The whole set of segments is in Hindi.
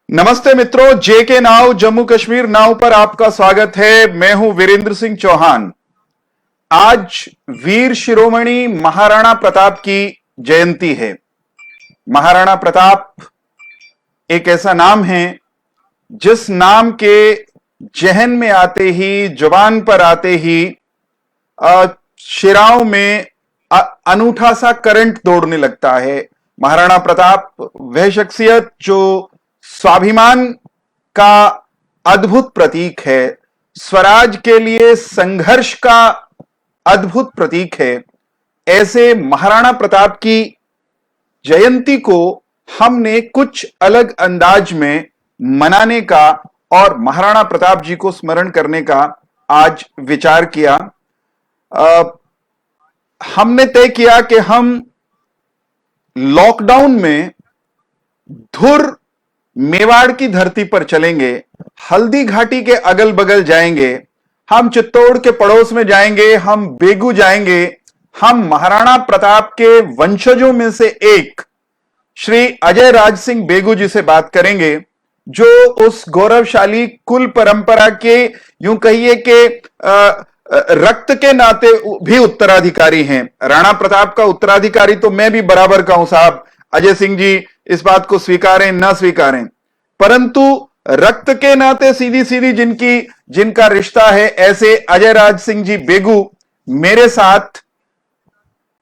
नमस्ते मित्रों, जेके नाव जम्मू कश्मीर नाव पर आपका स्वागत है। मैं हूं वीरेंद्र सिंह चौहान। आज वीर शिरोमणि महाराणा प्रताप की जयंती है। महाराणा प्रताप एक ऐसा नाम है जिस नाम के जहन में आते ही, जुबान पर आते ही शिराओं में अनूठा सा करंट दौड़ने लगता है। महाराणा प्रताप वह शख्सियत जो स्वाभिमान का अद्भुत प्रतीक है, स्वराज के लिए संघर्ष का अद्भुत प्रतीक है। ऐसे महाराणा प्रताप की जयंती को हमने कुछ अलग अंदाज में मनाने का और महाराणा प्रताप जी को स्मरण करने का आज विचार किया। हमने तय किया कि हम लॉकडाउन में धुर मेवाड़ की धरती पर चलेंगे, हल्दी घाटी के अगल बगल जाएंगे, हम चित्तौड़ के पड़ोस में जाएंगे, हम बेगू जाएंगे। हम महाराणा प्रताप के वंशजों में से एक श्री अजय राज सिंह बेगू जी से बात करेंगे, जो उस गौरवशाली कुल परंपरा के, यूं कहिए कि रक्त के नाते भी उत्तराधिकारी हैं। राणा प्रताप का उत्तराधिकारी तो मैं भी बराबर का हूं साहब, अजय सिंह जी इस बात को स्वीकारें ना स्वीकारें, परंतु रक्त के नाते सीधी सीधी जिनका रिश्ता है, ऐसे अजय राज सिंह जी बेगू मेरे साथ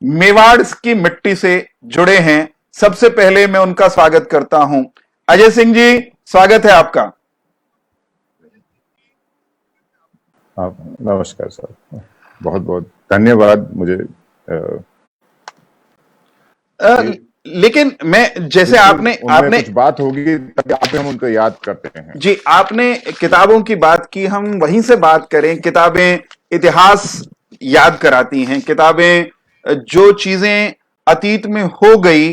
मेवाड़ की मिट्टी से जुड़े हैं। सबसे पहले मैं उनका स्वागत करता हूं। अजय सिंह जी, स्वागत है आपका। नमस्कार सर, बहुत बहुत धन्यवाद। मुझे लेकिन मैं जैसे आपने कुछ बात होगी तभी आप हम उनको याद करते हैं जी। आपने किताबों की बात की, हम वहीं से बात करें। किताबें इतिहास याद कराती हैं, किताबें जो चीजें अतीत में हो गई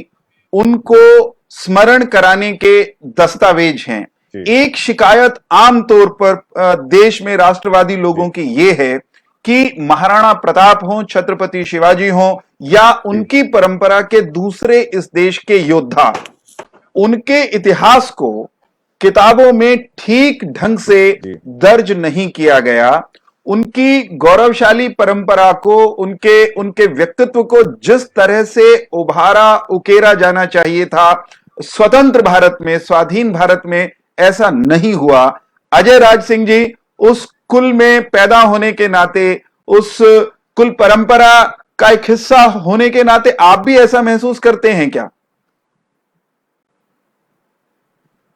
उनको स्मरण कराने के दस्तावेज हैं। एक शिकायत आमतौर पर देश में राष्ट्रवादी लोगों की यह है कि महाराणा प्रताप हो, छत्रपति शिवाजी हो या उनकी परंपरा के दूसरे इस देश के योद्धा, उनके इतिहास को किताबों में ठीक ढंग से दर्ज नहीं किया गया। उनकी गौरवशाली परंपरा को, उनके व्यक्तित्व को जिस तरह से उभारा उकेरा जाना चाहिए था स्वतंत्र भारत में, स्वाधीन भारत में, ऐसा नहीं हुआ। अजय राज सिंह जी, उस कुल में पैदा होने के नाते, उस कुल परंपरा का एक हिस्सा होने के नाते आप भी ऐसा महसूस करते हैं क्या?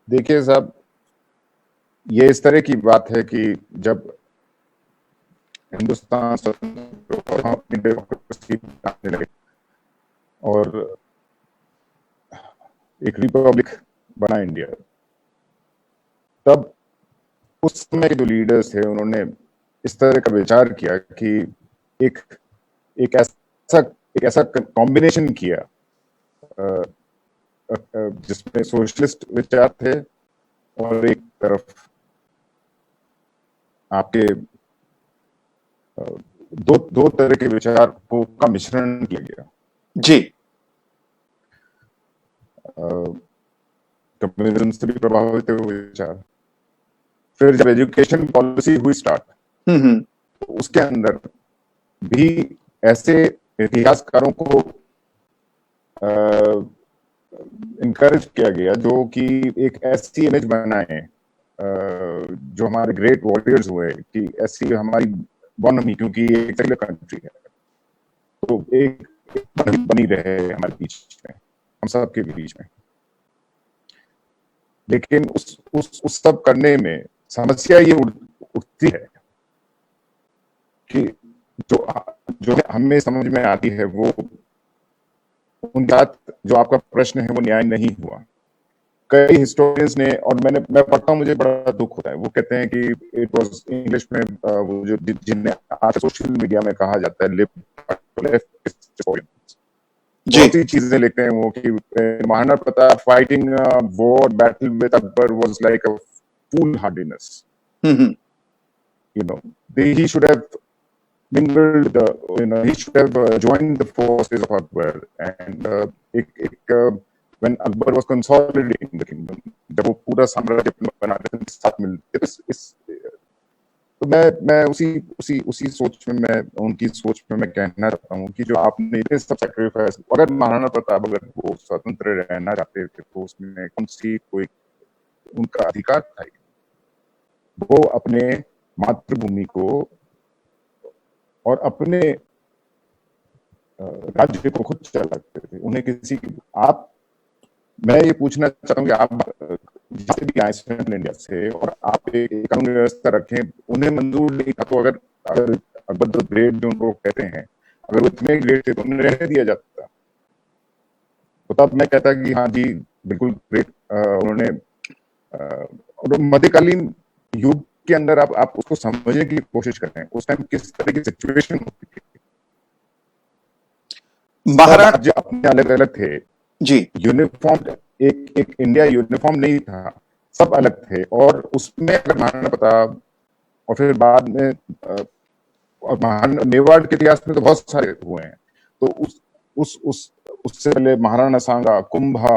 देखिए साहब, ये इस तरह की बात है कि जब हिंदुस्तान स्वतंत्र अपनी डेमोक्रेसी आने लगे और एक रिपब्लिक बना इंडिया, तब उस समय के जो लीडर्स थे उन्होंने इस तरह का विचार किया कि एक ऐसा कॉम्बिनेशन किया जिसमें सोशलिस्ट विचार थे और एक तरफ आपके दो तरह के विचार का मिश्रण किया गया जी। कम्युनिज्म से भी प्रभावित हुए विचार। फिर जब एजुकेशन पॉलिसी हुई स्टार्ट, तो उसके अंदर भी ऐसे इतिहासकारों को इनकरेज किया गया जो कि एक ऐसी इमेज बनाए जो हमारे ग्रेट वॉरियर्स हुए, कि ऐसी हमारी बनमी, क्योंकि ये एक सेक्युलर कंट्री है, तो एक बनी रहे हमारे बीच में, हम सबके बीच में। लेकिन उस सब करने में समस्या ये उठती है कि जो हमें समझ में आती है वो उन बात, जो आपका प्रश्न है, वो न्याय नहीं हुआ। कई हिस्टोरियंस ने, और मैं पढ़ता हूँ, मुझे बड़ा दुख होता है, वो कहते हैं कि इट वाज इंग्लिश में, वो जो जिन्हें आज सोशल मीडिया में कहा जाता है बहुत सी चीजें लिखते हैं वो कि Maharana Pratap fighting war battle with Akbar was like a foolhardiness. You know, he should have mingled, he should have joined the forces of Akbar, and when Akbar was consolidating the kingdom, जब वो पूरा साम्राज्य बना रहे थे साथ मिलते, तो मैं उसी सोच में, मैं उनकी सोच में मैं कहना चाहता हूँ कि जो आपने इतने सब सैक्रिफाइस, अगर महाराणा प्रताप अगर वो स्वतंत्र रहना चाहते थे तो उसमें कौन सी कोई उनका अधिकार था? वो अपने मातृभूमि को और अपने राज्य को खुद चलाते थे, उन्हें किसी आप, मैं ये पूछना चाहता हूँ कि आप जिसे भी आए सेंट्रल इंडिया से और आप एक कानून व्यवस्था रखें, उन्हें मंजूर नहीं था, तो अगर अकबर द ग्रेट जो उनको कहते हैं, अगर वो इतने ग्रेट थे तो उन्हें रहने दिया जाता, तो तब मैं कहता कि हाँ जी बिल्कुल ग्रेट। उन्होंने और मध्यकालीन युग के अंदर आप उसको समझने की कोशिश करें, उस टाइम किस तरह की सिचुएशन होती थी। महाराज अपने अलग अलग थे जी, यूनिफॉर्म, एक इंडिया यूनिफॉर्म नहीं था, सब अलग थे। और उसमें अगर महाराणा प्रताप और फिर बाद में और मेवाड़ के इतिहास में तो बहुत सारे हुए हैं, तो उससे पहले महाराणा सांगा, कुंभा,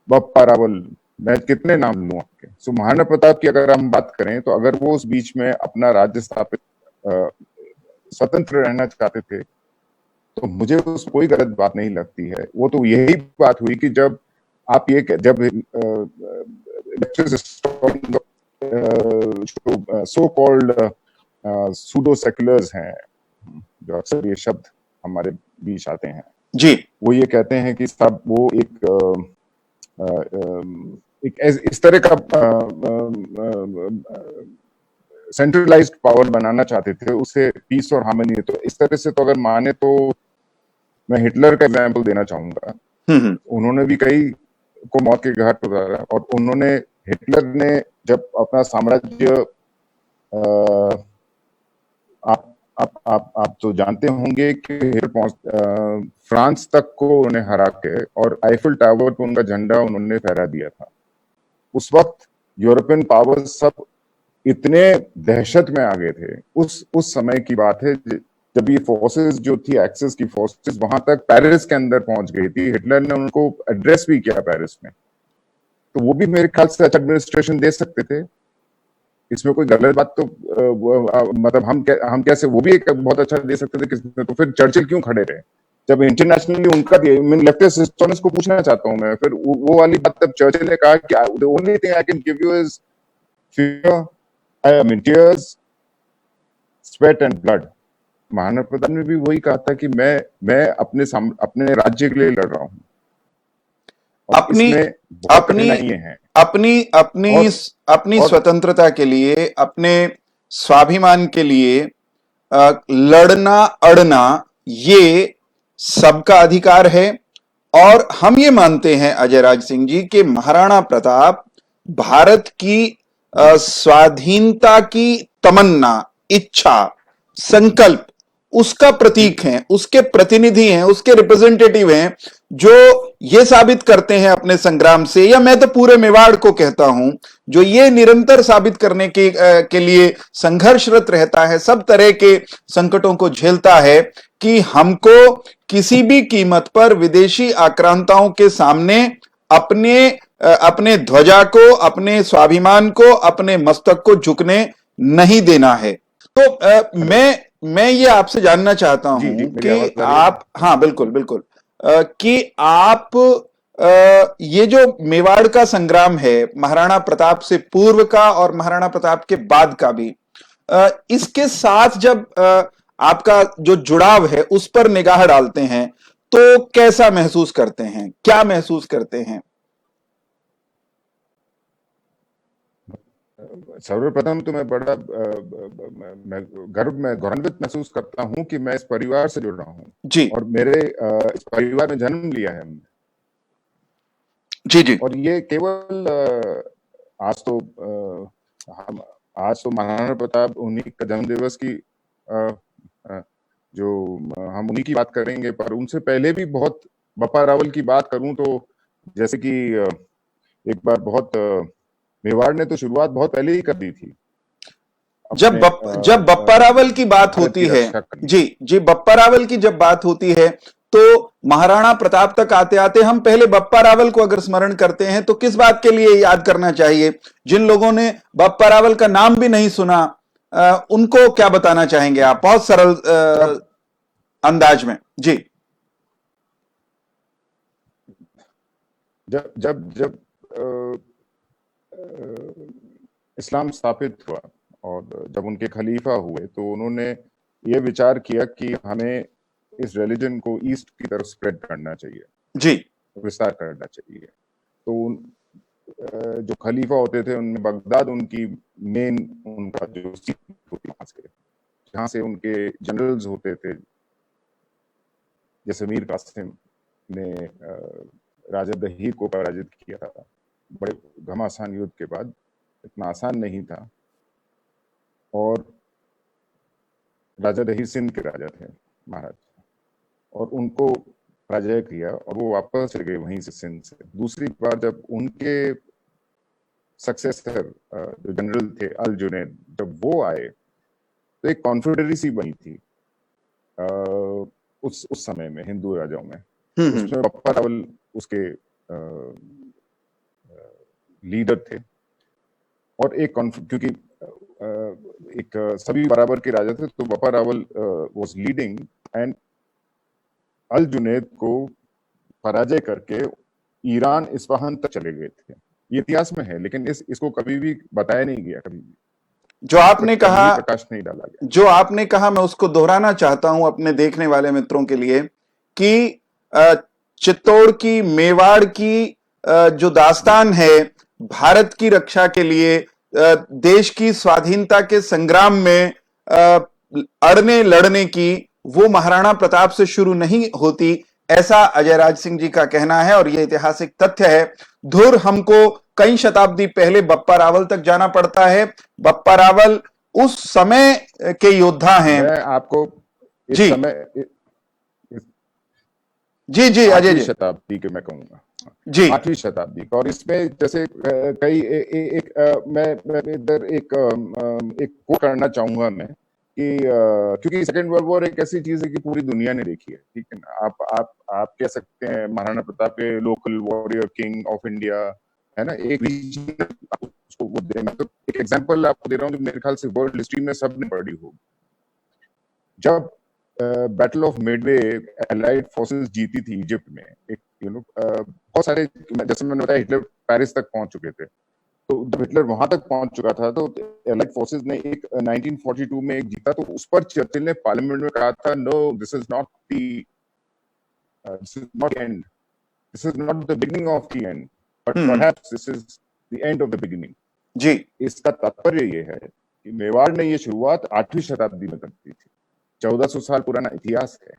बप्पा रावल, मैं कितने नाम लूं आपके। सो महाराणा प्रताप की अगर हम बात करें तो अगर वो उस बीच में अपना राज्य स्थापित स्वतंत्र रहना चाहते थे तो मुझे उस कोई गलत बात नहीं लगती है। वो तो यही बात हुई कि जब आप ये जब सो कॉल्ड सूडो सेक्युलर्स हैं, जो अक्सर ये शब्द हमारे बीच आते हैं जी, वो ये कहते हैं कि साहब वो एक इस तरह का सेंट्रलाइज्ड पावर बनाना चाहते थे, उससे पीस और हार्मनी। तो इस तरह से तो अगर माने तो मैं हिटलर का एग्जाम्पल देना चाहूंगा। उन्होंने भी कई को मौत के घाट उतारा, और उन्होंने, हिटलर ने जब अपना साम्राज्य आप तो जानते होंगे कि फ्रांस तक को उन्होंने हरा के और आईफिल टावर पर उनका झंडा उन्होंने फहरा दिया था। उस वक्त यूरोपियन पावर्स सब इतने दहशत में आ गए थे। उस समय की बात है जब ये फोर्सेस जो थी, एक्सेस की फोर्सेस वहां तक पेरिस के अंदर पहुंच गई थी। हिटलर ने उनको एड्रेस भी किया पेरिस में, तो वो भी मेरे ख्याल से अच्छा एडमिनिस्ट्रेशन दे सकते थे। इसमें कोई गलत बात तो मतलब हम कैसे, वो भी एक बहुत अच्छा दे सकते थे किसने, तो फिर चर्चिल क्यों खड़े रहे जब इंटरनेशनली उनका दिया। मैं लेफ्टिस्ट हिस्टोरियंस को पूछना चाहता हूं मैं, फिर वो वाली बात तब चर्चिल ने कहा कि the only thing I can give you is fear, tears, sweat and blood। Maharana Pratap ने भी वही कहा था कि मैं अपने राज्य के लिए लड़ रहा हूं, अपनी स्वतंत्रता के लिए, अपने स्वाभिमान के लिए लड़ना अड़ना ये सबका अधिकार है। और हम ये मानते हैं अजय राज सिंह जी कि महाराणा प्रताप भारत की स्वाधीनता की तमन्ना, इच्छा, संकल्प उसका प्रतीक हैं, उसके प्रतिनिधि हैं, उसके रिप्रेजेंटेटिव हैं, जो ये साबित करते हैं अपने संग्राम से, या मैं तो पूरे मेवाड़ को कहता हूं, जो ये निरंतर साबित करने के लिए संघर्षरत रहता है, सब तरह के संकटों को झेलता है कि हमको किसी भी कीमत पर विदेशी आक्रांताओं के सामने अपने ध्वजा को, अपने स्वाभिमान को, अपने मस्तक को झुकने नहीं देना है। तो मैं ये आपसे जानना चाहता हूं कि आप, हाँ बिल्कुल बिल्कुल, कि आप ये जो मेवाड़ का संग्राम है, महाराणा प्रताप से पूर्व का और महाराणा प्रताप के बाद का भी, इसके साथ जब आपका जो जुड़ाव है उस पर निगाह डालते हैं तो कैसा महसूस करते हैं, क्या महसूस करते हैं? सर्वप्रथम तो मैं बड़ा गौरवान्वित महसूस करता हूं कि मैं इस परिवार से जुड़ रहा हूं जी, और मेरे इस परिवार में जन्म लिया है हमने। जी जी। और ये केवल आज तो महाराणा प्रताप उन्हीं का जन्म दिवस की जो हम उन्हीं की बात करेंगे, पर उनसे पहले भी बहुत, बप्पा रावल की बात करूं तो जैसे कि एक बार बहुत मेवाड़ ने तो शुरुआत बहुत पहले ही कर दी थी। जब बप्पा रावल की बात होती है, जी जी, बप्पा रावल की जब बात होती है तो महाराणा प्रताप तक आते आते हम पहले बप्पा रावल को अगर स्मरण करते हैं तो किस बात के लिए याद करना चाहिए? जिन लोगों ने बप्पा रावल का नाम भी नहीं सुना, उनको क्या बताना चाहेंगे आप बहुत सरल अंदाज में? जी। जब जब जब इस्लाम स्थापित हुआ और जब उनके खलीफा हुए तो उन्होंने ये विचार किया कि हमें इस रिलीजन को ईस्ट की तरफ स्प्रेड करना चाहिए, जी, विस्तार करना चाहिए। तो जो खलीफा होते थे उनमें बगदाद उनकी मेन उनका जो सीट होती वहां से, जहाँ से उनके जनरल्स होते थे, जैसे मीर कासिम ने राजा दहीर को पराजित किया था बड़े घमासान युद्ध के बाद। इतना आसान नहीं था। और राजा दहीर सिंध के राजा थे, महाराज, और उनको पराजय किया और वो वापस चले गए वहीं से, सिंध से। दूसरी बार जब उनके सक्सेसर जो जनरल थे अल जुनैद, जब वो आए तो एक कॉन्फेडरेसी बनी थी उस समय में हिंदू राजाओं में। उसमें बप्पा रावल उसके लीडर थे। और एक क्योंकि एक सभी बराबर के राजा थे तो Bappa Rawal was leading and Al Junaid को पराजय करके ईरान इस्फहान तक चले गए थे। ये इतिहास में है, लेकिन इसको कभी भी बताया नहीं गया, कभी भी जो आपने कहा, प्रकाश नहीं डाला गया। जो आपने कहा मैं उसको दोहराना चाहता हूं अपने देखने वाले मित्रों के लिए कि चित्तौड़ की, मेवाड़ की जो दास्तान है भारत की रक्षा के लिए, देश की स्वाधीनता के संग्राम में अड़ने लड़ने की, वो महाराणा प्रताप से शुरू नहीं होती, ऐसा अजय राज सिंह जी का कहना है। और यह ऐतिहासिक तथ्य है। धुर हमको कई शताब्दी पहले बप्पा रावल तक जाना पड़ता है। बप्पा रावल उस समय के योद्धा हैं। मैं आपको इस जी समय जी जी अजय जी, शताब्दी के मैं कहूंगा जी, 8वीं शताब्दी का। और इसमें जैसे कई मैं इधर एक कोट करना चाहूंगा मैं कि क्योंकि सेकेंड वर्ल्ड वॉर एक ऐसी चीज है कि पूरी दुनिया ने देखी है, ठीक है ना। आप कह सकते हैं महाराणा प्रताप के local warrior king of India, है ना, एक रीजन उसको वो दे। मैं तो एक एग्जांपल आपको दे रहा हूँ जो मेरे ख्याल से वर्ल्ड हिस्ट्री में सबने पढ़ी होगी। जब battle of Midway allied forces जीती थी इजिप्ट में, एक बहुत सारे, जैसे मैंने बताया, हिटलर पेरिस तक पहुंच चुके थे। तो जब हिटलर वहां तक पहुंच चुका था तो एलाइड फोर्सेस ने एक 1942 में एक जीता। तो उस पर चर्चिल ने पार्लियामेंट में कहा था, no this is not end, this is not the beginning of the end, but perhaps this is the end of the beginning. जी, इसका तात्पर्य ये है कि मेवाड़ ने ये शुरुआत 8वीं शताब्दी में कर दी थी। 1400 साल पुराना इतिहास है।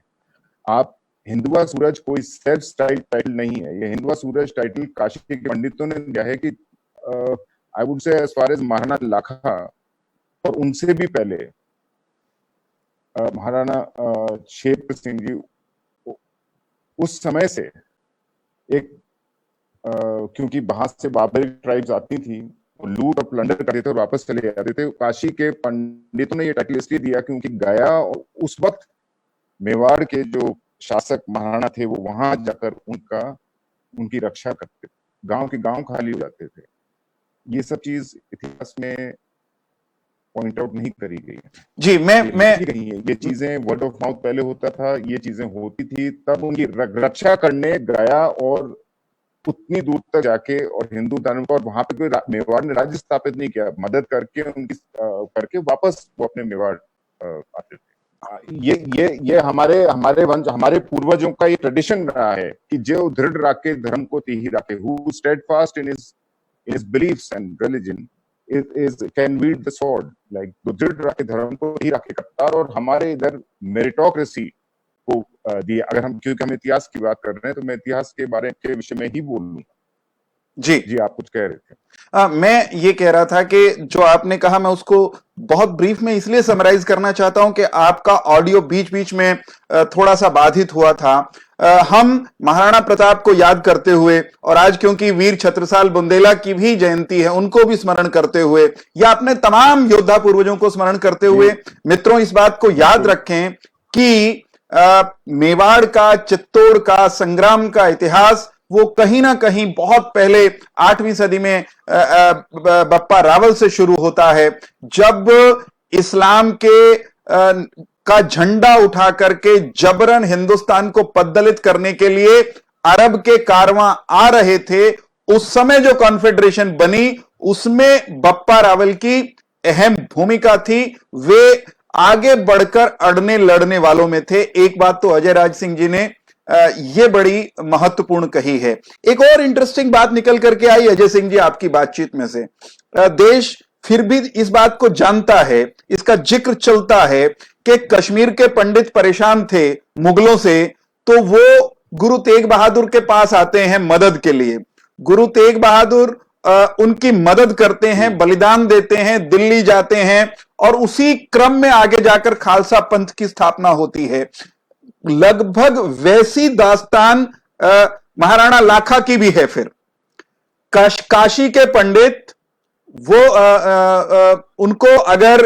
आप हिंदुआ सूरज कोई सेल्फ स्टाइल टाइटल नहीं है। ये हिंदुआ सूरज टाइटल काशी के पंडितों ने दिया है कि I would say as far as Maharana Lakha और उनसे भी पहले महाराणा क्षेत्र सिंह जी उस समय से एक क्योंकि बाहर से बाबरी ट्राइब्स आती थी, लूट और प्लंडर करते थे और वापस चले जाते थे। काशी के पंडितों ने ये टाइटल इसलिए दिया क्योंकि गया और उस वक्त मेवाड़ के जो शासक महाराणा थे वो वहां जाकर उनकी रक्षा करते थे। गांव के गांव खाली हो जाते थे। ये सब चीज इतिहास में पॉइंट आउट नहीं करी गई है। जी, मैं ये चीजें वर्ड ऑफ माउथ पहले होता था, ये चीजें होती थी, तब उनकी रक्षा करने गया और उतनी दूर तक जाके और हिंदू धर्म को, और वहां पे कोई मेवाड़ ने राज्य स्थापित नहीं किया, मदद करके उनकी करके वापस वो अपने मेवाड़ आते थे। ये हमारे वंश, हमारे पूर्वजों का ये ट्रेडिशन रहा है कि जो दृढ़ राखे धर्म को तीही राखे, who steadfast in his beliefs and religion can wield the sword, like जो दृढ़ राखे धर्म को ही राखे कतार। और हमारे इधर मेरिटोक्रेसी को दिया। अगर हम, क्योंकि हम इतिहास की बात कर रहे हैं तो मैं इतिहास के बारे के विषय में ही बोल लूंगा। जी आप कुछ कह रहे थे। मैं ये कह रहा था कि जो आपने कहा मैं उसको बहुत ब्रीफ में इसलिए समराइज करना चाहता हूं कि आपका ऑडियो बीच बीच में थोड़ा सा बाधित हुआ था। हम महाराणा प्रताप को याद करते हुए, और आज क्योंकि वीर छत्रसाल बुंदेला की भी जयंती है, उनको भी स्मरण करते हुए, या अपने तमाम योद्धा पूर्वजों को स्मरण करते हुए, मित्रों इस बात को याद रखें कि मेवाड़ का, चित्तौड़ का संग्राम का इतिहास वो कहीं ना कहीं बहुत पहले 8वीं सदी में बप्पा रावल से शुरू होता है, जब इस्लाम के का झंडा उठा करके जबरन हिंदुस्तान को पद्दलित करने के लिए अरब के कारवां आ रहे थे। उस समय जो कॉन्फेडरेशन बनी उसमें बप्पा रावल की अहम भूमिका थी। वे आगे बढ़कर अड़ने लड़ने वालों में थे। एक बात तो अजय राज सिंह जी ने ये बड़ी महत्वपूर्ण कही है। एक और इंटरेस्टिंग बात निकल करके आई अजय सिंह जी आपकी बातचीत में से, देश फिर भी इस बात को जानता है, इसका जिक्र चलता है कि कश्मीर के पंडित परेशान थे मुगलों से, तो वो गुरु तेग बहादुर के पास आते हैं मदद के लिए। गुरु तेग बहादुर उनकी मदद करते हैं, बलिदान देते हैं, दिल्ली जाते हैं और उसी क्रम में आगे जाकर खालसा पंथ की स्थापना होती है। लगभग वैसी दास्तान महाराणा लाखा की भी है। फिर काशी के पंडित वो उनको अगर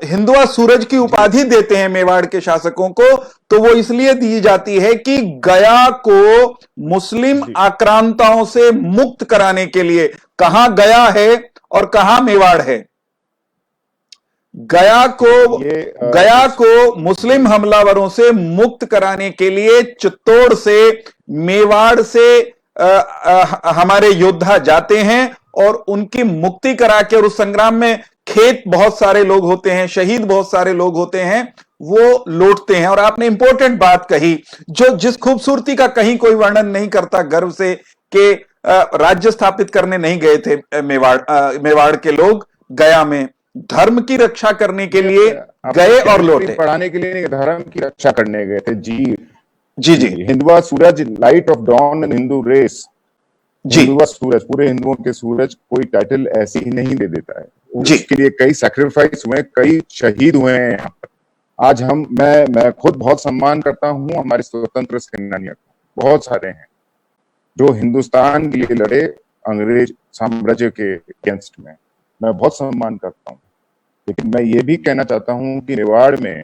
हिंदुआ सूरज की उपाधि देते हैं मेवाड़ के शासकों को, तो वो इसलिए दी जाती है कि गया को मुस्लिम आक्रांताओं से मुक्त कराने के लिए। कहां गया है और कहां मेवाड़ है? गया को मुस्लिम हमलावरों से मुक्त कराने के लिए चित्तौड़ से, मेवाड़ से हमारे योद्धा जाते हैं और उनकी मुक्ति करा के, और उस संग्राम में खेत बहुत सारे लोग होते हैं, शहीद बहुत सारे लोग होते हैं, वो लौटते हैं। और आपने इंपॉर्टेंट बात कही, जो जिस खूबसूरती का कहीं कोई वर्णन नहीं करता गर्व से, कि राज्य स्थापित करने नहीं गए थे मेवाड़ के लोग, गया में धर्म की रक्षा करने के लिए गए और लौटे। पढ़ाने के लिए नहीं, धर्म की रक्षा करने गए थे। जी जी जी। Hindua Suraj, light of dawn in Hindu race. Hindua Suraj, पूरे हिंदुओं के सूरज कोई टाइटल ऐसे ही नहीं दे देता है। उसके लिए कई सैक्रिफाइस हुए, कई शहीद हुए हैं। आज मैं खुद बहुत सम्मान करता हूं हमारे स्वतंत्र सेनानियों का। बहुत सारे हैं जो हिंदुस्तान के लिए लड़े अंग्रेज साम्राज्य के अगेंस्ट में, मैं बहुत सम्मान करता हूं। लेकिन मैं ये भी कहना चाहता हूं कि मेवाड़ में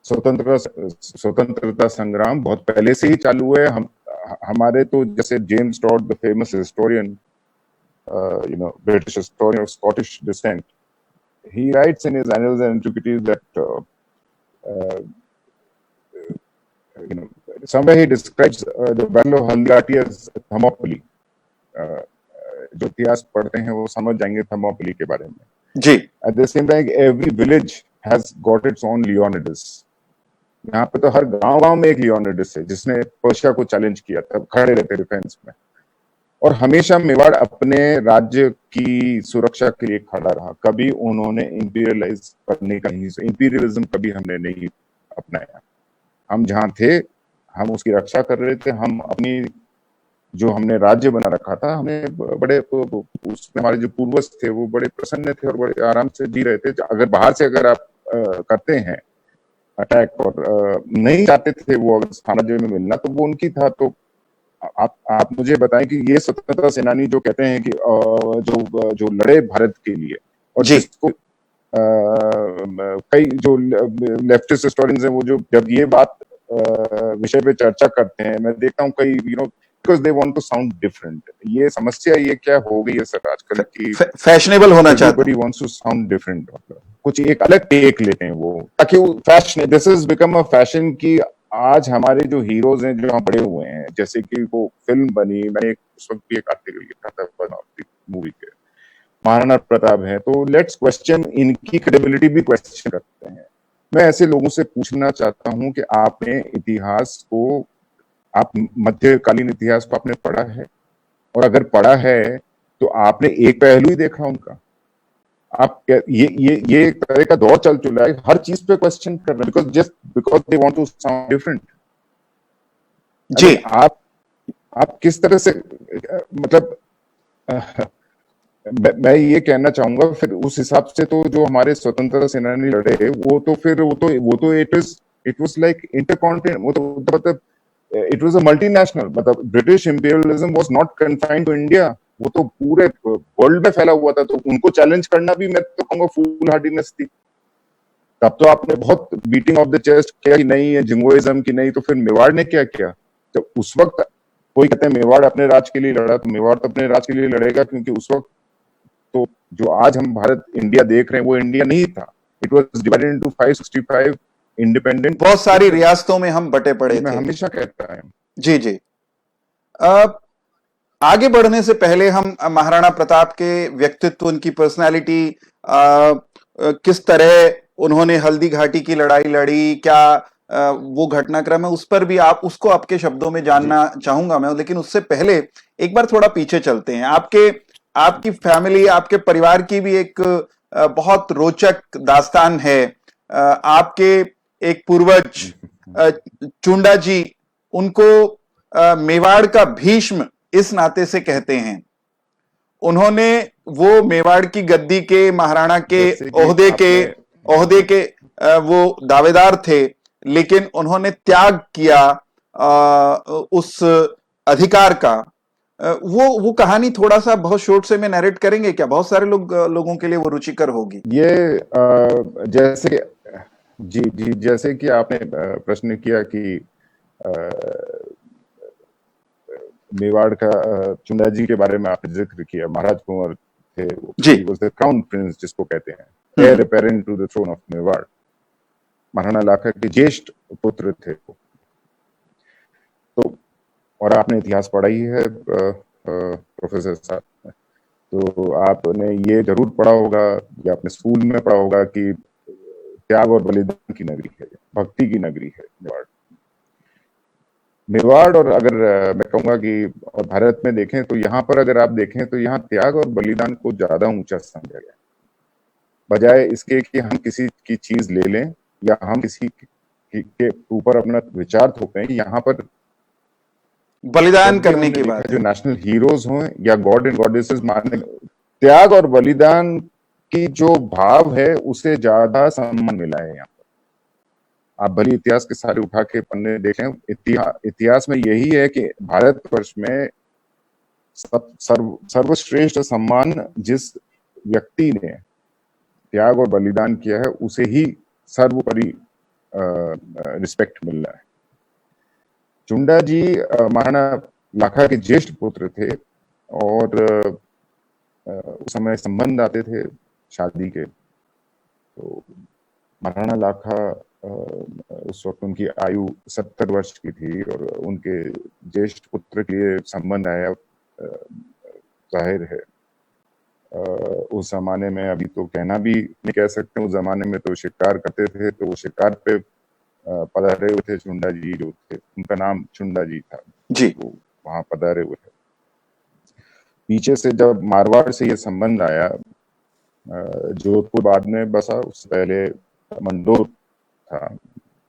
स्वतंत्रता संग्राम बहुत पहले से ही चालू है। हमारे तो जैसे James Todd, the famous historian, British historian of Scottish descent, he writes in his Annals and Antiquities that somewhere he describes the Battle of Haldighati as Thermopylae. जो इतिहास पढ़ते हैं वो समझ जाएंगे थर्मोपिली के बारे में जी। At the same time, every village has got its own Leonidas. यहाँ पे तो हर गांव में एक लियोनिडस है जिसने पर्शिया को चैलेंज किया था, खड़े रहते डिफेंस में। और हमेशा मेवाड़ अपने राज्य की सुरक्षा के लिए खड़ा रहा। कभी उन्होंने इंपीरियलाइज करने का नहीं, इंपीरियलिज्म कभी हमने नहीं अपनाया। हम जहाँ थे हम उसकी रक्षा कर रहे थे। हम अपनी जो हमने राज्य बना रखा था, हमें बड़े उसमें हमारे जो पूर्वज थे वो बड़े प्रसन्न थे और बड़े आराम से जी रहे थे। अगर बाहर से अगर आप करते हैं अटैक और नहीं चाहते थे वो अगर साम्राज्य में मिलना, तो वो उनकी था। तो आप मुझे बताएं कि ये स्वतंत्रता सेनानी जो कहते हैं कि जो लड़े भारत के लिए, और जिसको कई जो लेफ्टिस्ट हिस्टोरियंस हैं वो जो जब ये बात विषय पे चर्चा करते हैं, मैं देखता हूँ कई because they want to sound different. ये समस्या ये क्या हो गई है सर आजकल की, फैशनेबल होना चाहते हैं। Everybody wants to sound different, कुछ एक अलग टेक लेते हैं वो, ताकि वो fashion, this is become a fashion की आज हमारे जो हीरोज हैं जो यहाँ बड़े हुए हैं, जैसे कि वो फिल्म बनी, मैंने उस वक्त भी एक आर्टिकल लिखा था मूवी के, महाराणा प्रताप है, तो लेट्स क्वेश्चन इनकी क्रेडिबिलिटी भी क्वेश्चन करते हैं। मैं ऐसे लोगों से पूछना चाहता हूं कि आपने इतिहास को, आप मध्यकालीन इतिहास को आपने पढ़ा है? और अगर पढ़ा है तो आपने एक पहलू ही देखा उनका? आप ये एक तरह का दौर चल चुका है, हर चीज पे क्वेश्चन कर रहे हैं because they want to sound different. जी आप किस तरह से, मतलब मैं ये कहना चाहूंगा, फिर उस हिसाब से तो जो हमारे स्वतंत्रता सेनानी लड़े वो तो इट वाज लाइक इंटरकॉन्टिनेंटल, वो तो मतलब इट वाज अ मल्टीनेशनल, मतलब British imperialism was not confined to India, वो तो पूरे वर्ल्ड में फैला हुआ था। तो उनको चैलेंज करना भी मैं तो कहूंगा फूल हार्डीनेस थी। तब तो आपने बहुत बीटिंग ऑफ द चेस्ट किया कि नहीं ये जिंगोइज्म की नहीं, तो फिर मेवाड़ ने क्या किया? तो उस वक्त कोई कहते हैं मेवाड़ अपने राज के लिए लड़ा, तो मेवाड़ तो अपने राज के लिए लड़ेगा, क्योंकि उस वक्त तो जो आज हम भारत इंडिया देख रहे हैं वो इंडिया नहीं था। It was divided into 565 independent, बहुत सारी रियासतों में हम बटे पड़े मैं थे। हमेशा कहता है। जी जी। आगे बढ़ने से पहले हम महाराणा प्रताप के व्यक्तित्व, उनकी पर्सनालिटी, किस तरह उन्होंने हल्दी घाटी की लड़ाई लड़ी, क्या वो घटनाक्रम है, उस पर भी आप उसको आपके शब्दों में जानना चाहूंगा मैं। लेकिन उससे पहले एक बार थोड़ा पीछे चलते हैं। आपकी फैमिली, आपके परिवार की भी एक बहुत रोचक दास्तान है। आपके एक पूर्वज चुंडा जी, उनको मेवाड़ का भीष्म इस नाते से कहते हैं। उन्होंने वो मेवाड़ की गद्दी के, महाराणा के ओहदे के वो दावेदार थे, लेकिन उन्होंने त्याग किया उस अधिकार का। वो कहानी थोड़ा सा बहुत शॉर्ट से में नरेट करेंगे क्या? बहुत सारे लोगों के लिए वो रुचिकर होगी। ये जैसे जी जी, जैसे कि आपने प्रश्न किया कि मेवाड़ का चुंडा जी के बारे में आपने जिक्र किया, महाराज कुंवर थे, he was the crown prince जिसको कहते हैं, heir apparent to the throne of Mewar. Maharana Lakha के ज्येष्ठ पुत्र थे वो। तो और आपने इतिहास पढ़ा ही है प्रोफेसर साहब, तो आपने ये जरूर पढ़ा होगा या अपने स्कूल में पढ़ा होगा कि त्याग और बलिदान की नगरी है, भक्ति की नगरी है मेवाड़। मेवाड़, और अगर मैं कहूंगा कि और भारत में देखें तो यहाँ पर अगर आप देखें तो यहाँ त्याग और बलिदान को ज्यादा ऊंचा समझा गया, बजाय इसके कि हम किसी की चीज ले लें या हम किसी के ऊपर अपना विचार थोपें। यहाँ पर बलिदान करने की बात जो नेशनल हीरोज हों या गॉड एंड गॉडेसेस मानने, त्याग और बलिदान की जो भाव है उसे ज्यादा सम्मान मिला है यहाँ पर। आप भली इतिहास के सारे उठा के पन्ने देखें, इतिहास में यही है कि भारतवर्ष में सर्वश्रेष्ठ सम्मान जिस व्यक्ति ने त्याग और बलिदान किया है उसे ही सर्वोपरि रिस्पेक्ट मिल रहा है। चुंडा जी महाराणा लाखा के ज्येष्ठ पुत्र थे, और उस समय संबंध आते थे शादी के। तो महाराणा लाखा उस वक्त उनकी आयु 70 वर्ष की थी, और उनके ज्येष्ठ पुत्र के लिए संबंध आया। जाहिर है उस जमाने में, अभी तो कहना भी नहीं कह सकते, उस जमाने में तो शिकार करते थे, तो वो शिकार पे पधारे हुए थे चुंडा जी जो थे, उनका नाम चुंडा जी था जी, वो वहां पधारे हुए थे। पीछे से जब मारवाड़ से ये संबंध आया, जोधपुर बाद में बसा, उससे पहले मंडोर था,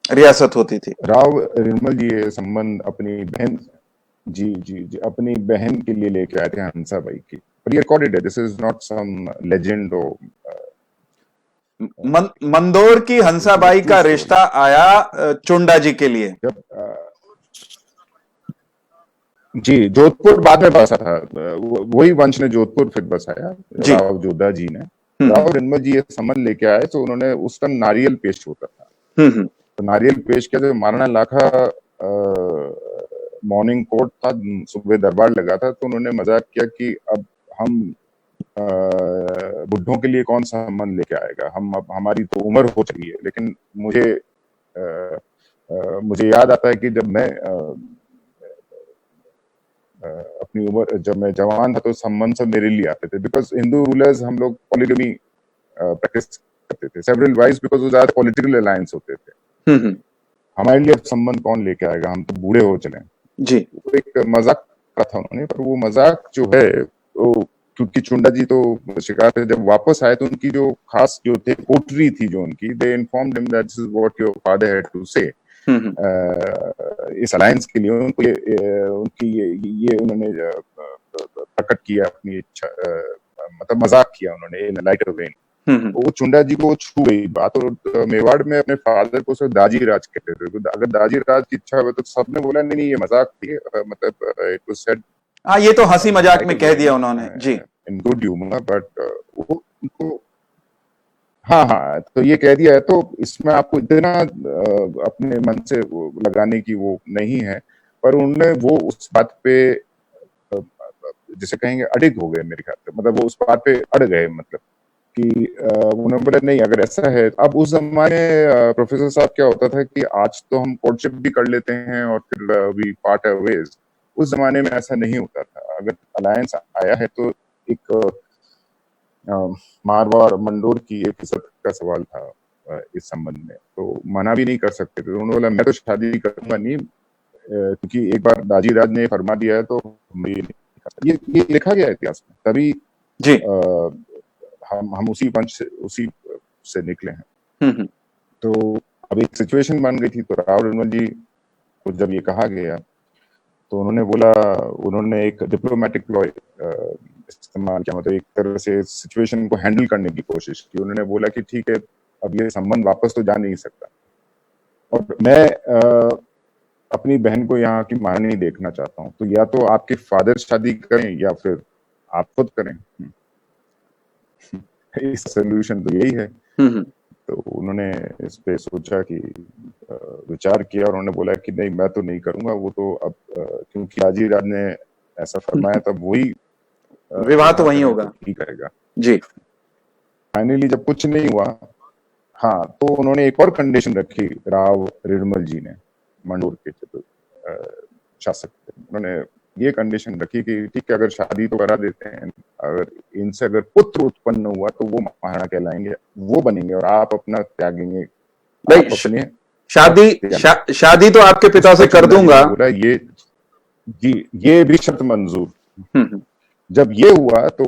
रियासत होती थी। राव रिनमल जी ये संबंध अपनी बहन जी अपनी बहन के लिए लेके आए थे, हंसाबाई की। पर ये रिकॉर्डेड है, this is not some legend. Mandore की हंसाबाई का रिश्ता आया चुंडा जी के लिए। जी, जोधपुर बाद में बसा था, वही वंश ने जोधपुर फिर बसाया, राव जोधा जी ने। राव रिनमल जी ये संबंध लेके आए, तो उन्होंने उस टाइम नारियल पेश होता था, तो नारियल पेश किया। तो महाराणा लाखा मॉर्निंग कोर्ट था, सुबह दरबार लगा था, तो उन्होंने मजाक किया कि अब हम बुढ़ों के लिए कौन सा संबंध लेके आएगा, हम अब हमारी तो उम्र हो चुकी है। लेकिन मुझे याद आता है कि जब मैं अपनी उम्र, जब मैं जवान था, तो संबंध सब मेरे लिए आते थे, बिकॉज हिंदू रूलर्स हम लोग पॉलिगमी प्रैक्टिस करते थे, सेवरल वाइज, बिकॉज वो ज्यादा पॉलिटिकल अलायंस होते थे। हमारे लिए अब संबंध कौन लेके आएगा, हम तो बूढ़े हो चले जी। एक मजाक करा था उन्होंने, पर वो मजाक जो है वो, क्योंकि चुंडा जी तो शिकार से जब वापस आए, तो उनकी जो खास जो थे कोटरी थी जो उनकी, they informed him that this is what your father had to say. इस अलायंस के लिए उनको उनकी ये उन्होंने प्रकट किया अपनी इच्छा, मतलब मजाक किया उन्होंने इन लाइटर वेन। वो चुंडा जी को छू गई बात, और मेवाड़ में अपने फादर को सिर्फ दाजी राज कहते थे। तो अगर दाजी राज की इच्छा हो तो सबने बोला नहीं ये मजाक थी, मतलब इट वाज सेड, ये तो हंसी मजाक में कह दिया उन्होंने जी, इन गुड ह्यूमर, बट वो उनको हाँ हाँ, तो ये कह दिया है, तो इसमें आपको इतना अपने मन से लगाने की वो नहीं है, पर उन्होंने वो उस बात पे जिसे कहेंगे अडिग हो गए मेरे ख्याल से, मतलब वो उस बात पे अड़ गए, मतलब कि उन्होंने बोला नहीं अगर ऐसा है। अब उस जमाने प्रोफेसर साहब क्या होता था कि आज तो हम कोर्टशिप भी कर लेते हैं और फिर वी पार्ट अ वेज, उस जमाने में ऐसा नहीं होता था। अगर अलायंस आया है तो एक मारवाड़ और मंडोर की एक इज्जत का सवाल था इस संबंध में, तो मना भी नहीं कर सकते थे। उन्होंने बोला मैं तो शादी करूंगा नहीं, क्योंकि एक बार दाजी राज ने फरमा दिया है तो हम ये लिखा गया है इतिहास में, तभी जी। हम उसी पंच से उसी से निकले हैं। हम्म। तो अब एक सिचुएशन बन गई थी, तो राव रिडमल जी को जब ये कहा गया तो उन्होंने बोला, उन्होंने एक डिप्लोमेटिक प्लॉय इस्तेमाल किया, मतलब एक तरह से सिचुएशन को हैंडल करने की कोशिश की। उन्होंने बोला कि ठीक है अब ये संबंध वापस तो जा नहीं सकता, और मैं अपनी बहन को यहाँ की मां नहीं देखना चाहता हूँ, तो या तो आपके फादर शादी करें या फिर आप खुद करें। इस सोल्यूशन तो यही है। तो उन्होंने इस पे सोचा कि विचार किया, और उन्होंने बोला कि नहीं मैं तो नहीं करूंगा, वो तो अब क्योंकि दाजी राज ने ऐसा फरमाया तब वही विवाह तो वही होगा, ठीक करेगा जी। फाइनली जब कुछ नहीं हुआ, हाँ, तो उन्होंने एक और कंडीशन रखी राव रिडमल जी ने, मंडोर के शासक थे। उन्होंने ये कंडीशन रखी कि ठीक है अगर शादी तो करा देते हैं, अगर इनसे अगर पुत्र उत्पन्न हुआ तो वो महाराणा कहलाएंगे, वो बनेंगे, और आप अपना त्यागेंगे। भाई शादी तो आपके पिता से कर दूंगा। बोला ये जी, ये भी शर्त मंजूर। जब ये हुआ तो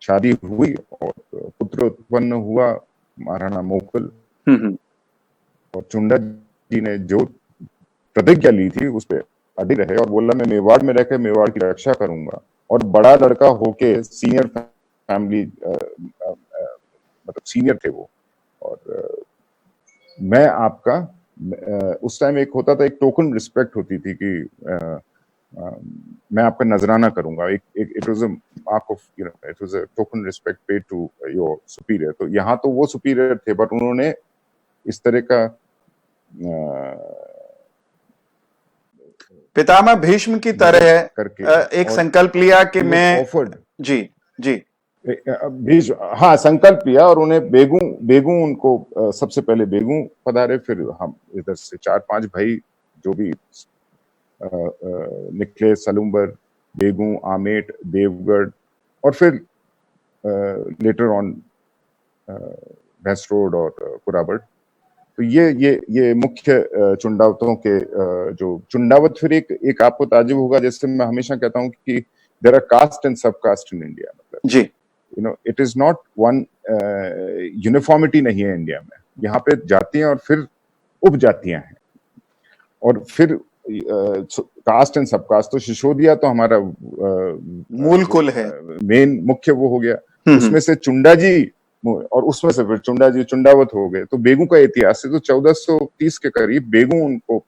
शादी हुई और पुत्र उत्पन्न हुआ महाराणा मोकल, और चुंडा जी ने जो प्रतिज्ञा ली थी उस पर अडिग रहे और बोला मैं मेवाड़ में रहकर मेवाड़ की रक्षा करूंगा, और बड़ा लड़का होके सीनियर फैमिली मतलब सीनियर थे वो, और मैं आपका उस टाइम एक होता था, एक टोकन रिस्पेक्ट होती थी कि मैं आपका नजराना करूंगा, एक it was a mark of it was a token respect paid to your superior. तो यहाँ तो वो सुपीरियर थे, बट उन्होंने इस तरह का पितामह भीष्म की तरह एक संकल्प लिया कि मैं जी जी भीष्म, हाँ, संकल्प लिया, और उन्हें बेगू उनको सबसे पहले बेगू पधारे, फिर हम इधर से 4-5 भाई जो भी निकले, सलुम्बर, बेगू, आमेट, देवगढ़, और फिर लेटर ऑन भैंसरोड और कुराबड़। तो ये मुख्य चुंडावतों के जो चुंडावत, फिर एक आपको ताजुब होगा, जैसे मैं हमेशा कहता हूँ कि there are caste and sub caste in India, मतलब जी, it is not one uniformity नहीं है इंडिया में। यहाँ पे जातियां और फिर उपजातियां हैं, और फिर कास्ट एंड सब कास्ट। तो सिसोदिया तो हमारा मूल कुल है, मेन मुख्य वो हो गया, उसमें से चुंडा जी, और उसमें से फिर चुंडा जी चुंडावत हो गए। तो बेगू का इतिहास है, तो 1430 के करीब बेगू उनको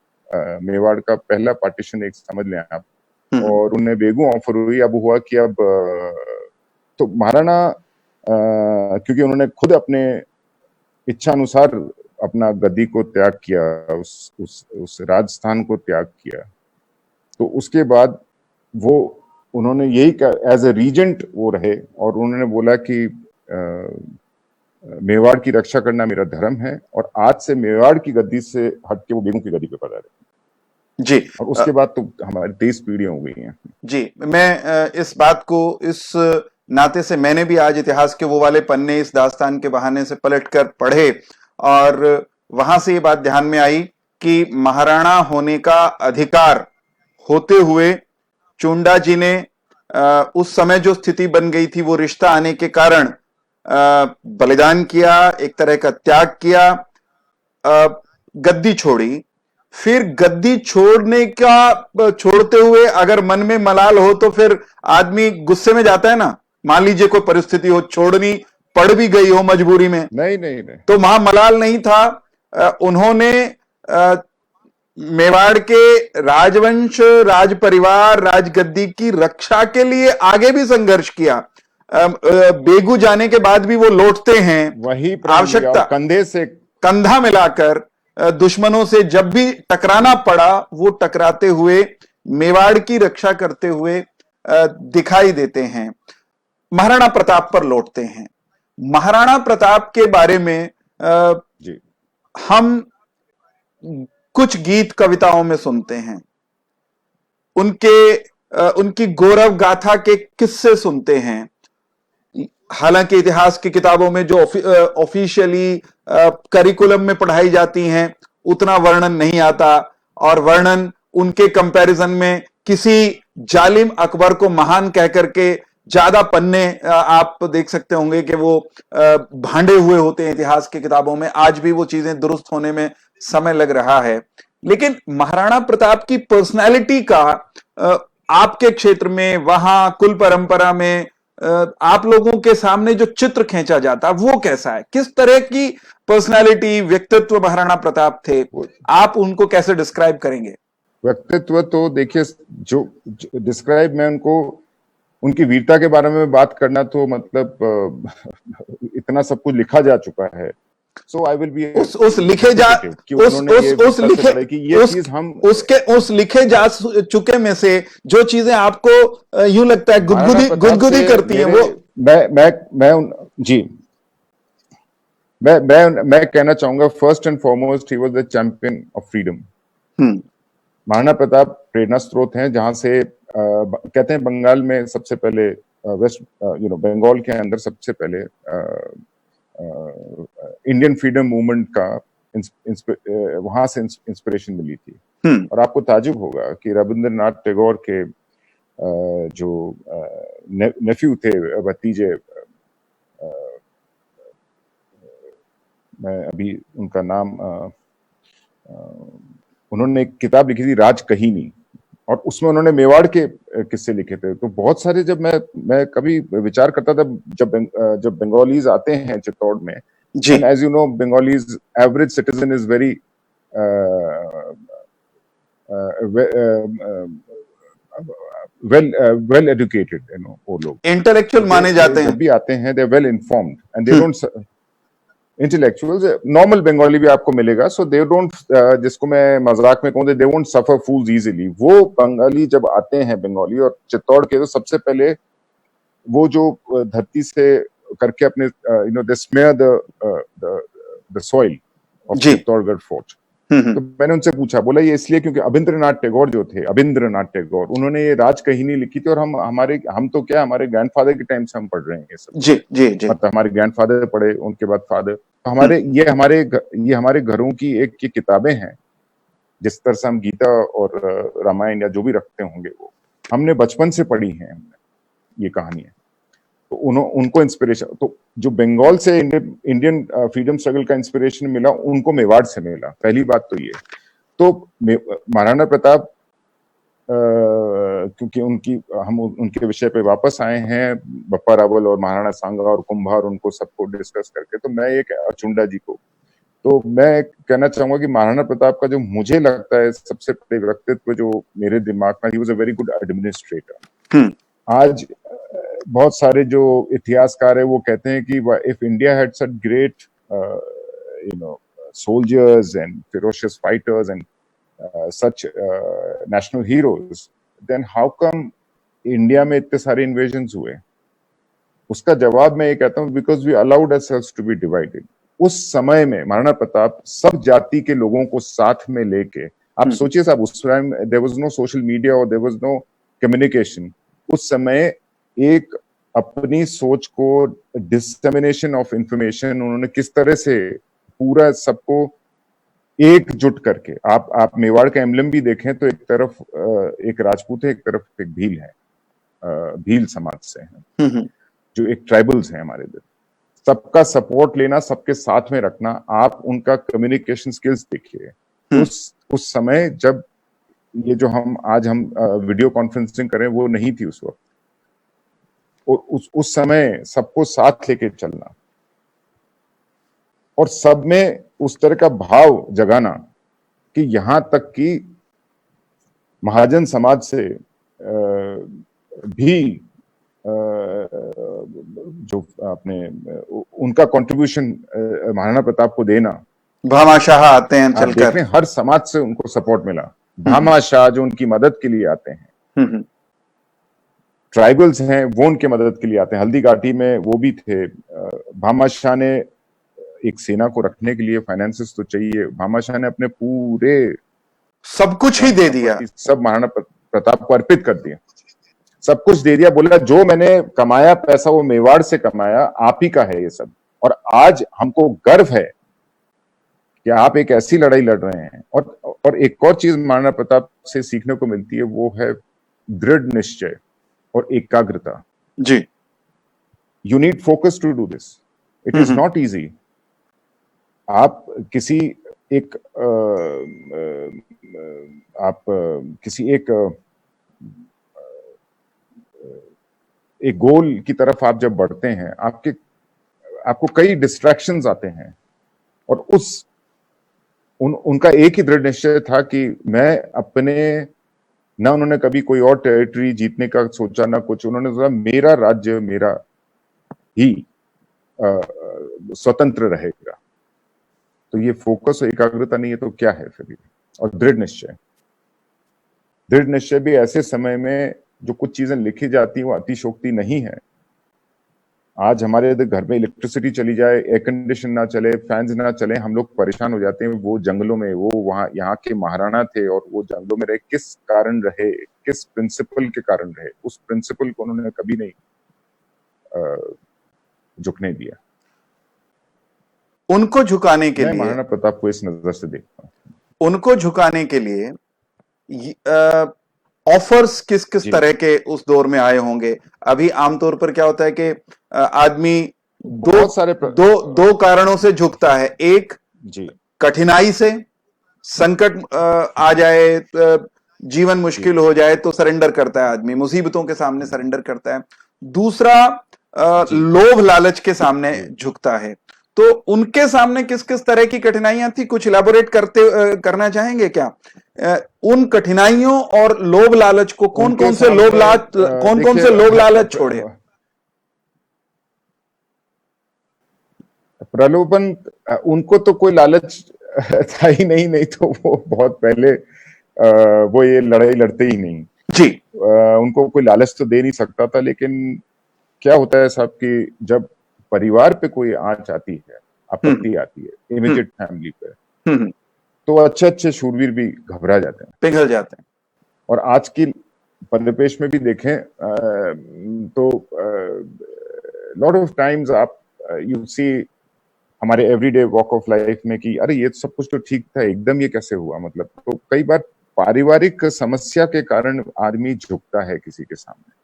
मेवाड़ का पहला पार्टीशन एक समझ लें आप, और उन्हें बेगू ऑफर हुई। अब हुआ कि अब तो महाराणा क्योंकि उन्होंने खुद अपने इच्छा अनुसार अपना गद्दी को त्याग किया, उस राजस्थान को त्याग किया, तो उसके बाद वो उन्होंने यही एज ए रीजेंट वो रहे, और उन्होंने बोला कि मेवाड़ की रक्षा करना मेरा धर्म है, और आज से मेवाड़ की गद्दी से हट के वो बेगू की गद्दी पे पधारे जी। और उसके बाद तो हमारी 23 पीढ़ियां हो गई हैं जी। मैं इस बात को इस नाते से मैंने भी आज इतिहास के वो वाले पन्ने इस दास्तान के बहाने से पलटकर पढ़े, और वहां से ये बात ध्यान में आई कि महाराणा होने का अधिकार होते हुए चुंडा जी ने उस समय जो स्थिति बन गई थी, वो रिश्ता आने के कारण बलिदान किया, एक तरह का त्याग किया, गद्दी छोड़ी। फिर गद्दी छोड़ते हुए अगर मन में मलाल हो तो फिर आदमी गुस्से में जाता है ना। मान लीजिए कोई परिस्थिति हो, छोड़नी पड़ भी गई हो मजबूरी में, नहीं, तो वहां मलाल नहीं था। उन्होंने मेवाड़ के राजवंश, राज परिवार, राजगद्दी की रक्षा के लिए आगे भी संघर्ष किया। बेगू जाने के बाद भी वो लौटते हैं वही आवश्यकता, कंधे से कंधा मिलाकर दुश्मनों से जब भी टकराना पड़ा वो टकराते हुए मेवाड़ की रक्षा करते हुए दिखाई देते हैं। महाराणा प्रताप पर लौटते हैं। महाराणा प्रताप के बारे में जी हम कुछ गीत कविताओं में सुनते हैं, उनकी गौरव गाथा के किस्से सुनते हैं। हालांकि इतिहास की किताबों में जो ऑफिशियली करिकुलम में पढ़ाई जाती हैं उतना वर्णन नहीं आता, और वर्णन उनके कंपैरिजन में किसी जालिम अकबर को महान कह करके ज्यादा पन्ने आप देख सकते होंगे कि वो भांडे हुए होते हैं इतिहास की किताबों में। आज भी वो चीजें दुरुस्त होने में समय लग रहा है। लेकिन महाराणा प्रताप की पर्सनैलिटी का आपके क्षेत्र में, वहां कुल परंपरा में आप लोगों के सामने जो चित्र खींचा जाता वो कैसा है? किस तरह की पर्सनालिटी, व्यक्तित्व महाराणा प्रताप थे? आप उनको कैसे डिस्क्राइब करेंगे? व्यक्तित्व तो देखिए, जो डिस्क्राइब मैं उनको, उनकी वीरता के बारे में बात करना तो मतलब इतना सब कुछ लिखा जा चुका है। सो आई विल बी उस लिखे जा उस लिखे जा चुके में से जो चीजें आपको यूं लगता है गुदगुदी करती हैं, वो मैं कहना चाहूंगा, first and foremost he was the champion of freedom. Maharana Pratap प्रेरणा स्रोत हैं, जहां से कहते हैं बंगाल में सबसे पहले, वेस्ट बंगाल के अंदर सबसे पहले इंडियन फ्रीडम मूवमेंट का वहां से इंस्पिरेशन मिली थी। और आपको ताजुब होगा कि रविंद्रनाथ टैगोर के जो नेफ्यू थे, भतीजे, मैं अभी उनका नाम, उन्होंने एक किताब लिखी थी राज कहीनी, और उसमें उन्होंने मेवाड़ के किस्से लिखे थे। तो बहुत सारे, जब मैं कभी विचार करता था, जब बंगालीज आते हैं चित्तौड़ में, and as you know, Bengalis average citizen is very well educated, वो लोग इंटेलेक्चुअल माने जाते हैं। जब भी आते हैं, they are well informed and they don't intellectuals, normal Bengali भी आपको मिलेगा। सो दे डोंट, जिसको मैं मजाक में कहूँ, they won't suffer fools easily. वो बंगाली जब आते हैं बंगाली और चित्तौड़ के, तो सबसे पहले वो जो धरती से करके अपने they smear the soil of Chittorgarh fort. तो मैंने उनसे पूछा, बोला ये इसलिए क्योंकि अबिंद्रनाथ टैगोर जो थे, अबिंद्रनाथ टैगोर, उन्होंने ये राज कहीनी लिखी थी, और हम तो क्या, हमारे ग्रैंडफादर के टाइम से हम पढ़ रहे हैं ये सब। जी। मतलब हमारे ग्रैंडफादर पढ़े, उनके बाद फादर। हमारे ये हमारे घरों की एक की किताबें हैं। जिस तरह से हम गीता और रामायण या जो भी रखते होंगे, वो हमने बचपन से पढ़ी हैं, हमने ये कहानियां। तो उनको इंस्पिरेशन, तो जो बंगाल से इंडियन फ्रीडम स्ट्रगल का इंस्पिरेशन मिला, उनको मेवाड़ से मिला। पहली बात तो ये। तो महाराणा प्रताप, क्योंकि हम उनके विषय पे वापस आए हैं, बप्पा रावल और महाराणा सांगा और कुंभार, उनको सबको डिस्कस करके, तो मैं एक चुंडा जी को, तो मैं कहना चाहूंगा कि महाराणा प्रताप का जो मुझे लगता है सबसे बड़े व्यक्तित्व जो मेरे दिमाग में, he was a very good administrator. आज बहुत सारे जो इतिहासकार है वो कहते हैं कि if India had such great soldiers and ferocious fighters and such national heroes, then how come India में इतने सारे इन्वेजन्स हुए? उसका जवाब मैं ये कहता हूँ, because we allowed ourselves to be divided। उस समय में महाराणा प्रताप सब जाति के लोगों को साथ में लेके, आप सोचिए साहब, उस time there was no social media और देयर वाज नो कम्युनिकेशन। उस समय एक अपनी सोच को, डिसमिनेशन ऑफ इंफॉर्मेशन, उन्होंने किस तरह से पूरा सबको एकजुट करके, आप मेवाड़ का एम्बलम भी देखें तो एक तरफ एक राजपूत है, एक तरफ एक भील है, भील समाज से है, जो एक ट्राइबल्स है हमारे इधर। सबका सपोर्ट लेना, सबके साथ में रखना। आप उनका कम्युनिकेशन स्किल्स देखिए। उस समय जब ये जो हम वीडियो कॉन्फ्रेंसिंग करें, वो नहीं थी उस वक्त। और उस समय सबको साथ लेके चलना और सब में उस तरह का भाव जगाना कि यहां तक कि महाजन समाज से भी जो आपने उनका कंट्रीब्यूशन महाराणा प्रताप को देना, भामाशाह आते हैं आप देख चलकर। रहे हैं हर समाज से उनको सपोर्ट मिला। भामाशाह जो उनकी मदद के लिए आते हैं, ट्राइबल्स हैं वो उनके मदद के लिए आते हैं। हल्दी घाटी में वो भी थे। भामाशाह ने एक सेना को रखने के लिए फाइनेंसेस तो चाहिए, भामाशाह ने अपने पूरे सब कुछ ही दे दिया, सब महाराणा प्रताप को अर्पित कर दिया, सब कुछ दे दिया। बोला जो मैंने कमाया पैसा वो मेवाड़ से कमाया, आप ही का है ये सब, और आज हमको गर्व है कि आप एक ऐसी लड़ाई लड़ रहे हैं। और एक और चीज महाराणा प्रताप से सीखने को मिलती है, वो है दृढ़ निश्चय और एकाग्रता। जी, you need focus to do this, it is not easy. आप किसी एक एक गोल की तरफ आप जब बढ़ते हैं, आपको कई डिस्ट्रैक्शंस आते हैं, और उनका एक ही दृढ़ निश्चय था कि मैं अपने, ना उन्होंने कभी कोई और टेरिटरी जीतने का सोचा, ना कुछ, उन्होंने सोचा मेरा राज्य मेरा ही स्वतंत्र रहेगा। तो ये फोकस और एकाग्रता नहीं है तो क्या है फिर? और दृढ़ निश्चय भी ऐसे समय में जो कुछ चीजें लिखी जाती हैं वो अतिशोक्ति नहीं है। आज हमारे घर में इलेक्ट्रिसिटी चली जाए, एयर कंडीशन ना चले, फैंस ना चले, हम लोग परेशान हो जाते हैं। वो जंगलों में, वो वहां यहाँ के महाराणा थे और वो जंगलों में रहे, किस कारण रहे, किस प्रिंसिपल के कारण रहे? उस प्रिंसिपल को उन्होंने कभी नहीं झुकने दिया। उनको झुकाने के लिए, महाराणा प्रताप को इस नजर से देखता हूँ, उनको झुकाने के लिए ऑफर्स किस किस तरह के उस दौर में आए होंगे? अभी आमतौर पर क्या होता है कि आदमी दो कारणों से झुकता है। एक, जी, कठिनाई से, संकट आ जाए, जीवन मुश्किल हो जाए तो सरेंडर करता है आदमी, मुसीबतों के सामने सरेंडर करता है। दूसरा, लोभ लालच के सामने झुकता है। तो उनके सामने किस किस तरह की कठिनाइयां थी, कुछ इलैबोरेट करना चाहेंगे क्या? उन कठिनाइयों और लोभ लालच को कौन कौन से लोभ लालच छोड़े? प्रलोभन, उनको तो कोई लालच था ही नहीं तो वो बहुत पहले वो ये लड़ाई लड़ते ही नहीं। जी, उनको कोई लालच तो दे नहीं सकता था। लेकिन क्या होता है साहब कि जब परिवार पे कोई आंच आती है, आपत्ति आती है, इमीडिएट फैमिली पे, तो अच्छे शूरवीर भी घबरा जाते हैं, पिघल जाते हैं। और आज की परिपेश में भी देखें तो लॉट ऑफ टाइम्स आप यू सी हमारे एवरीडे वॉक ऑफ लाइफ में कि अरे ये सब कुछ तो ठीक था, एकदम ये कैसे हुआ? मतलब, तो कई बार पारिवारिक समस्या के कारण आदमी झुकता है किसी के सामने।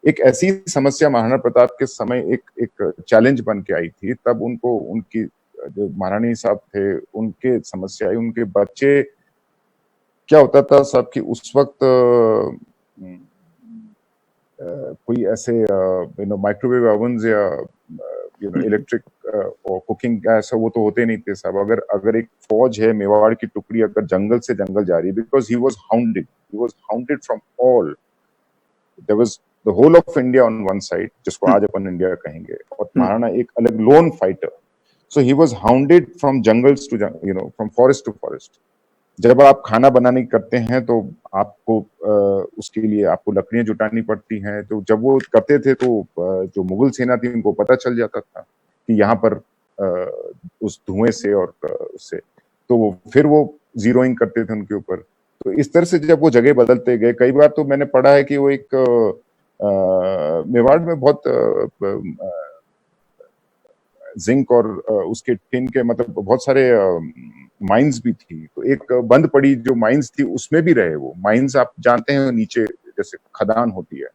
एक ऐसी समस्या महाराणा प्रताप के समय एक चैलेंज बन के आई थी। तब उनको, उनकी जो महारानी साहब थे, उनके समस्या आई, उनके बच्चे, क्या होता था साहब कि उस वक्त कोई ऐसे माइक्रोवेव ओवन्स या इलेक्ट्रिक और कुकिंग गैस वो तो होते नहीं थे साहब। अगर एक फौज है, मेवाड़ की टुकड़ी अगर जंगल से जंगल जा रही है, because he was hounded from all, there was the whole of India on one side, जिसको आज अपन इंडिया कहेंगे, और महाराणा एक अलग lone fighter. So he was hounded from jungles to from forest to forest. जब आप खाना बनाने करते हैं तो आपको उसके लिए आपको लकड़ियां जुटानी पड़ती हैं। तो जब वो करते थे तो जो मुगल सेना थी उनको पता चल जाता था कि यहाँ पर उस धुएं से और उससे, तो फिर वो जीरोइंग करते थे उनके ऊपर। तो इस तरह से जब वो जगह बदलते गए, कई बार तो मैंने पढ़ा है कि वो एक मेवाड़ में बहुत जिंक और उसके टिन के, मतलब बहुत सारे माइंस भी थी। तो एक बंद पड़ी जो माइंस थी उसमें भी रहे वो। माइंस आप जानते हैं नीचे जैसे खदान होती है,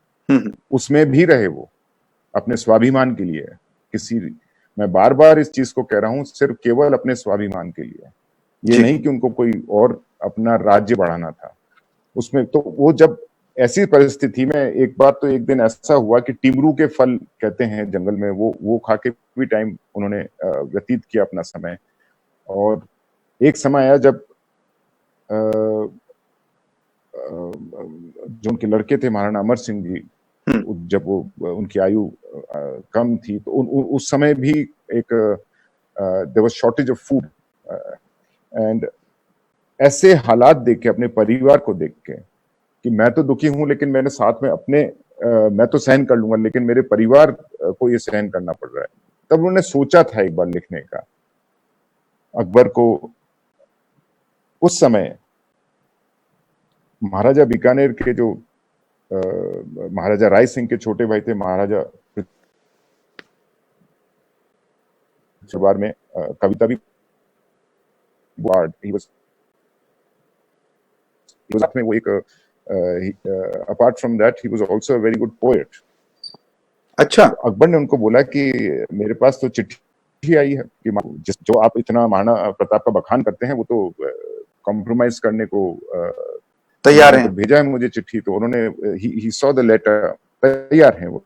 उसमें भी रहे वो अपने स्वाभिमान के लिए। मैं बार बार इस चीज को कह रहा हूं, सिर्फ केवल अपने स्वाभिमान के लिए, ये नहीं कि उनको कोई और अपना राज्य बढ़ाना था उसमें। तो वो जब ऐसी परिस्थिति में, एक बार तो एक दिन ऐसा हुआ कि टिमरू के फल कहते हैं जंगल में, वो खा के भी टाइम उन्होंने व्यतीत किया अपना समय। और एक समय आया जब जो उनके लड़के थे महाराणा अमर सिंह जी, जब वो उनकी आयु कम थी, तो उस समय भी एक there was shortage of food, and ऐसे हालात देख के, अपने परिवार को देख के, कि मैं तो दुखी हूं, लेकिन मैंने साथ में अपने मैं तो सहन कर लूंगा, लेकिन मेरे परिवार को ये सहन करना पड़ रहा है। तब उन्होंने सोचा था एक बार लिखने का। अकबर को उस समय महाराजा बीकानेर के जो महाराजा राय सिंह के छोटे भाई थे, महाराजा बार में कविता भी, he was में वो एक apart from that he was also a very good poet. अच्छा। अकबर ने उनको बोला कि मेरे पास तो चिट्ठी आई है कि जो आप इतना महाराणा प्रताप का बखान करते हैं, वो तो कॉम्प्रोमाइज करने को तैयार हैं। भेजा है मुझे चिट्ठी। तो उन्होंने ही सॉ द लेटर, तैयार हैं वो।